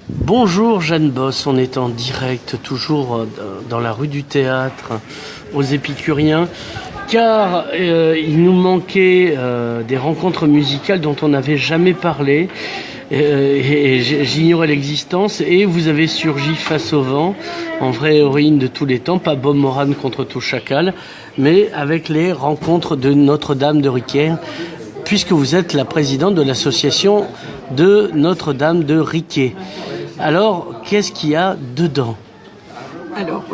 Bonjour Jeanne Bosse, on est en direct toujours dans la rue du Théâtre aux Épicuriens car il nous manquait des rencontres musicales dont on n'avait jamais parlé et j'ignorais l'existence et vous avez surgi face au vent en vraie héroïne de tous les temps, pas Bob Moran contre tout chacal, mais avec les rencontres de Notre-Dame de Riquet puisque vous êtes la présidente de l'association de Notre-Dame de Riquet. Alors, qu'est-ce qu'il y a dedans? Alors,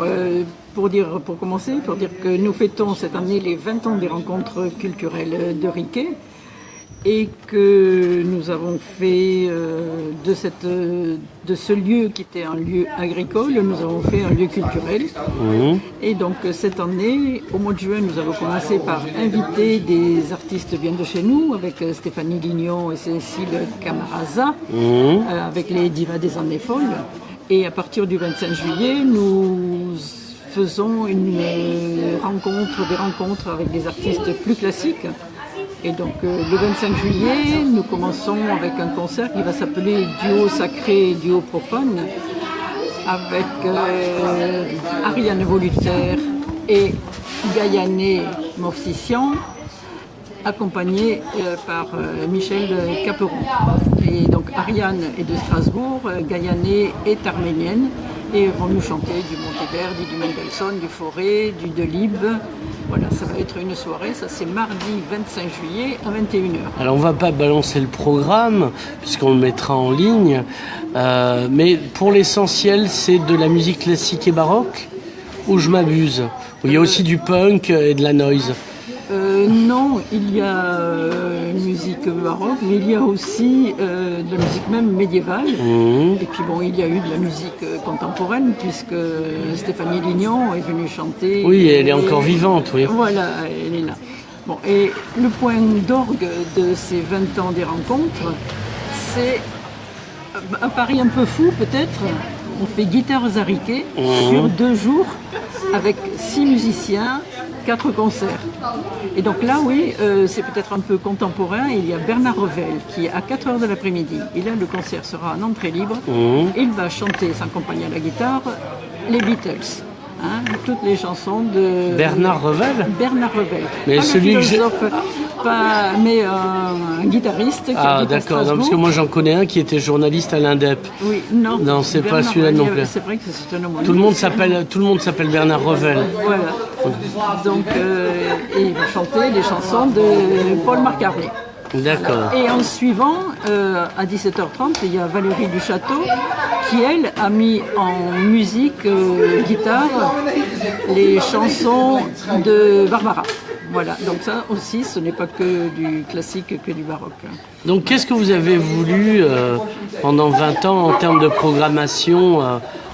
pour commencer, pour dire que nous fêtons cette année les 20 ans des rencontres culturelles de Riquet et que nous avons fait de ce lieu qui était un lieu agricole, nous avons fait un lieu culturel. Et donc cette année, au mois de juin, nous avons commencé par inviter des artistes bien de chez nous, avec Stéphanie Lignon et Cécile Camaraza, avec les Divas des Années Folles. Et à partir du 25 juillet, nous faisons des rencontres avec des artistes plus classiques. Et donc le 25 juillet, nous commençons avec un concert qui va s'appeler Duo sacré et duo profane, avec Ariane Volutaire et Gaïané Morsissian, accompagné par Michel Caperon. Et donc Ariane est de Strasbourg, Gaïané est arménienne et vont nous chanter du Monteverdi, du Mendelssohn, du Fauré, du Delibes. Voilà, ça va être une soirée, ça c'est mardi 25 juillet à 21h. Alors on va pas balancer le programme puisqu'on le mettra en ligne, mais pour l'essentiel c'est de la musique classique et baroque ou je m'abuse? Il y a aussi du punk et de la noise. Non, il y a une musique baroque, mais il y a aussi de la musique même médiévale. Et puis bon, il y a eu de la musique contemporaine, puisque Stéphanie Lignon est venue chanter. Oui, elle est encore vivante, oui. Voilà, elle est là. Bon, et le point d'orgue de ces 20 ans des rencontres, c'est un pari un peu fou peut-être. On fait guitares à Riquet sur 2 jours, avec 6 musiciens, 4 concerts. Et donc là, oui, c'est peut-être un peu contemporain. Il y a Bernard Revel qui est à 4h de l'après-midi. Et là, le concert sera en entrée libre. Il va chanter, s'accompagner à la guitare, les Beatles. Toutes les chansons de... Bernard Revel? Bernard Revel. Mais pas celui le philosophe, mais un guitariste qui habite à Strasbourg. Non, parce que moi j'en connais un qui était journaliste à l'Indep. Oui, non. Non, c'est Bernard pas celui-là non plus. C'est vrai que c'est un homonyme. Tout le monde s'appelle Bernard Revel. Voilà. Donc, et il va chanter les chansons de Paul Marcaret. D'accord. Et en suivant, à 17h30, il y a Valérie Duchâteau qui, elle, a mis en musique guitare les chansons de Barbara. Voilà, donc ça aussi, ce n'est pas que du classique, que du baroque. Donc qu'est-ce que vous avez voulu pendant 20 ans en termes de programmation au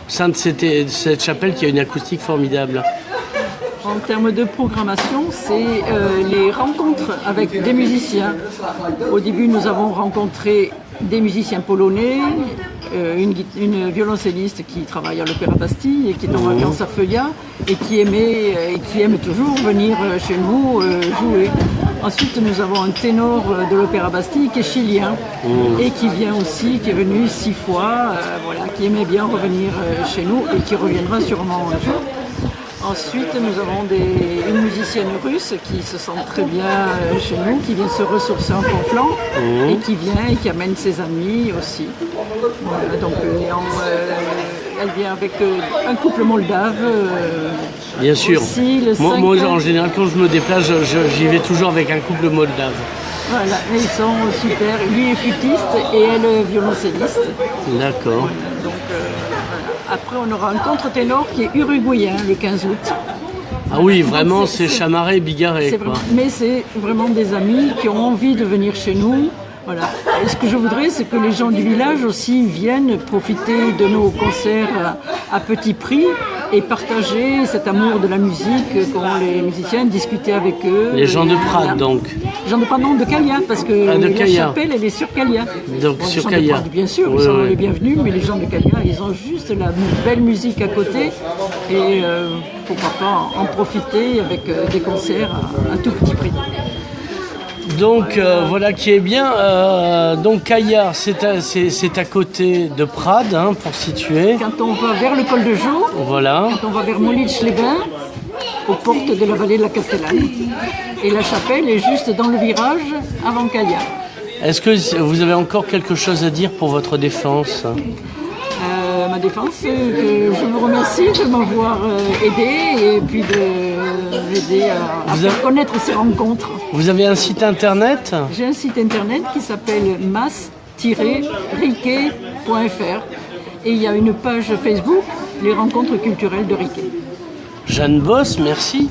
sein de cette chapelle qui a une acoustique formidable? En termes de programmation, c'est les rencontres avec des musiciens. Au début, nous avons rencontré des musiciens polonais, une violoncelliste qui travaille à l'Opéra Bastille et qui est en vacances à Feuillat et qui aime toujours venir chez nous jouer. Ensuite, nous avons un ténor de l'Opéra Bastille qui est chilien et qui est venu 6 fois, qui aimait bien revenir chez nous et qui reviendra sûrement un jour. Ensuite, nous avons une musicienne russe qui se sent très bien chez nous, qui vient se ressourcer en Conflans et qui vient et qui amène ses amis aussi. Voilà, donc elle vient avec un couple moldave. Bien sûr. Aussi, moi, en général, quand je me déplace, j'y vais toujours avec un couple moldave. Voilà, ils sont super. Lui est flûtiste et elle violoncelliste. D'accord. Donc, après, on aura un contre-ténor qui est uruguayen le 15 août. Ah oui, vraiment, c'est chamarré, bigarré. Mais c'est vraiment des amis qui ont envie de venir chez nous. Voilà. Et ce que je voudrais, c'est que les gens du village aussi viennent profiter de nos concerts à petit prix et partager cet amour de la musique qu'ont les musiciens, discuter avec eux. Les gens de Prades, donc. Les gens de Prades, non, de Calia, parce que la chapelle, elle est sur Calia. Donc bon, sur Calia. Bien sûr, ils sont les bienvenus, mais les gens de Calia, ils ont juste la belle musique à côté. Et pourquoi pas en profiter avec des concerts à tout petit prix. Donc voilà qui est bien. Donc Caillard, c'est à côté de Prades, hein, pour situer. Quand on va vers le col de Joux, voilà. Quand on va vers Montlich-les-Bains, aux portes de la vallée de la Castellane. Et la chapelle est juste dans le virage avant Caillard. Est-ce que vous avez encore quelque chose à dire pour votre défense ? Ma défense, je vous remercie de m'avoir aidé et puis d'aider à faire connaître ces rencontres. Vous avez un site internet ? J'ai un site internet qui s'appelle mas-riquet.fr et il y a une page Facebook, les rencontres culturelles de Riquet. Jeanne Bosse, merci.